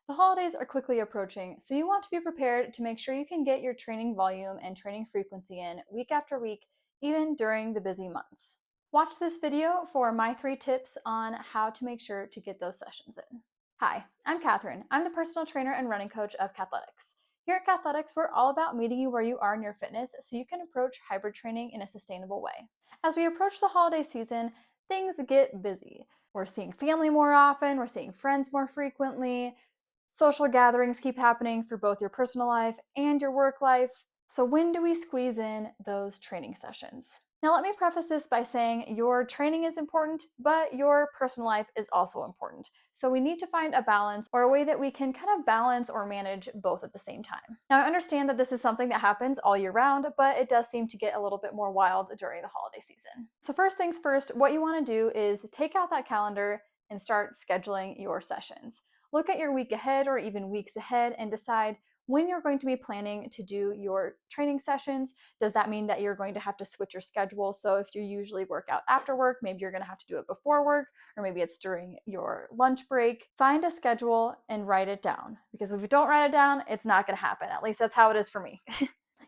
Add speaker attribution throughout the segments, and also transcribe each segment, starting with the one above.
Speaker 1: The holidays are quickly approaching, so you want to be prepared to make sure you can get your training volume and training frequency in week after week, even during the busy months. Watch this video for my 3 tips on how to make sure to get those sessions in. Hi, I'm Catherine. I'm the personal trainer and running coach of Kathletics. Here at Kathletics, we're all about meeting you where you are in your fitness so you can approach hybrid training in a sustainable way. As we approach the holiday season, things get busy. We're seeing family more often, we're seeing friends more frequently, social gatherings keep happening for both your personal life and your work life. So, when do we squeeze in those training sessions? Now, let me preface this by saying your training is important, but your personal life is also important. So, we need to find a balance or a way that we can kind of balance or manage both at the same time. Now, I understand that this is something that happens all year round, but it does seem to get a little bit more wild during the holiday season. So, first things first, what you want to do is take out that calendar and start scheduling your sessions. Look at your week ahead or even weeks ahead and decide when you're going to be planning to do your training sessions. Does that mean that you're going to have to switch your schedule? So if you usually work out after work, maybe you're going to have to do it before work, or maybe it's during your lunch break. Find a schedule and write it down, because if you don't write it down, it's not going to happen. At least that's how it is for me.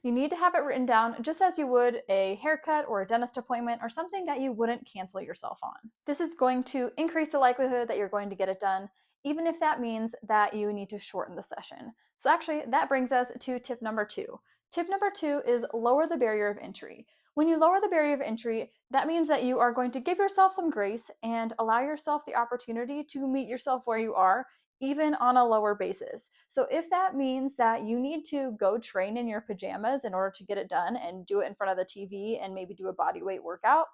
Speaker 1: You need to have it written down just as you would a haircut or a dentist appointment or something that you wouldn't cancel yourself on. This is going to increase the likelihood that you're going to get it done, even if that means that you need to shorten the session. So actually, that brings us to tip number 2. Tip number 2 is lower the barrier of entry. When you lower the barrier of entry, that means that you are going to give yourself some grace and allow yourself the opportunity to meet yourself where you are, even on a lower basis. So if that means that you need to go train in your pajamas in order to get it done and do it in front of the TV and maybe do a body weight workout,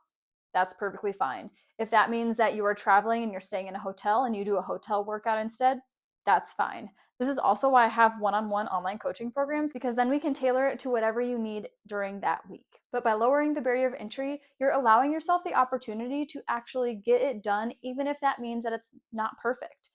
Speaker 1: that's perfectly fine. If that means that you are traveling and you're staying in a hotel and you do a hotel workout instead, that's fine. This is also why I have one-on-one online coaching programs, because then we can tailor it to whatever you need during that week. But by lowering the barrier of entry, you're allowing yourself the opportunity to actually get it done, even if that means that it's not perfect.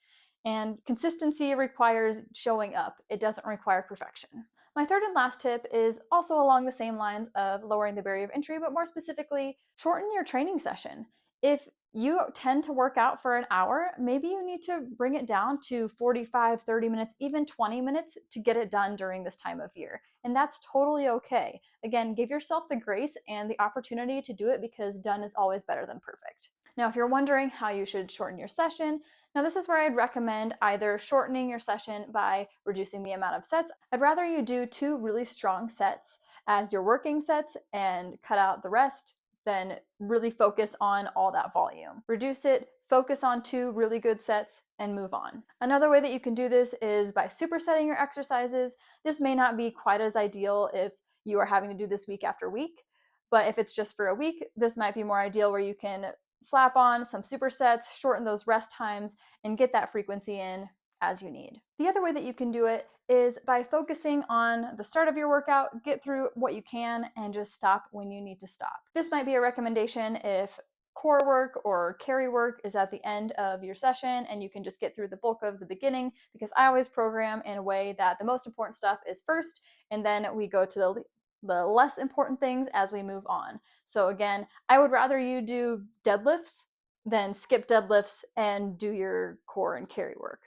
Speaker 1: And consistency requires showing up. It doesn't require perfection. My third and last tip is also along the same lines of lowering the barrier of entry, but more specifically, shorten your training session. If you tend to work out for an hour, maybe you need to bring it down to 45, 30 minutes, even 20 minutes to get it done during this time of year. And that's totally okay. Again, give yourself the grace and the opportunity to do it, because done is always better than perfect. Now, if you're wondering how you should shorten your session, now this is where I'd recommend either shortening your session by reducing the amount of sets. I'd rather you do 2 really strong sets as your working sets and cut out the rest than really focus on all that volume. Reduce it, focus on 2 really good sets, and move on. Another way that you can do this is by supersetting your exercises. This may not be quite as ideal if you are having to do this week after week, but if it's just for a week, this might be more ideal, where you can slap on some supersets, shorten those rest times, and get that frequency in as you need. The other way that you can do it is by focusing on the start of your workout, get through what you can, and just stop when you need to stop. This might be a recommendation if core work or carry work is at the end of your session and you can just get through the bulk of the beginning, because I always program in a way that the most important stuff is first, and then we go to the less important things as we move on. So again, I would rather you do deadlifts than skip deadlifts and do your core and carry work.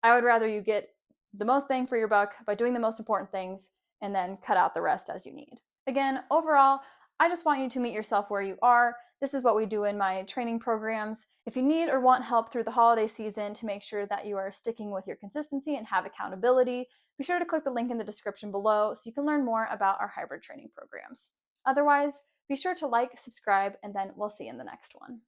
Speaker 1: I would rather you get the most bang for your buck by doing the most important things and then cut out the rest as you need. Again, overall, I just want you to meet yourself where you are. This is what we do in my training programs. If you need or want help through the holiday season to make sure that you are sticking with your consistency and have accountability, be sure to click the link in the description below so you can learn more about our hybrid training programs. Otherwise, be sure to like, subscribe, and then we'll see you in the next one.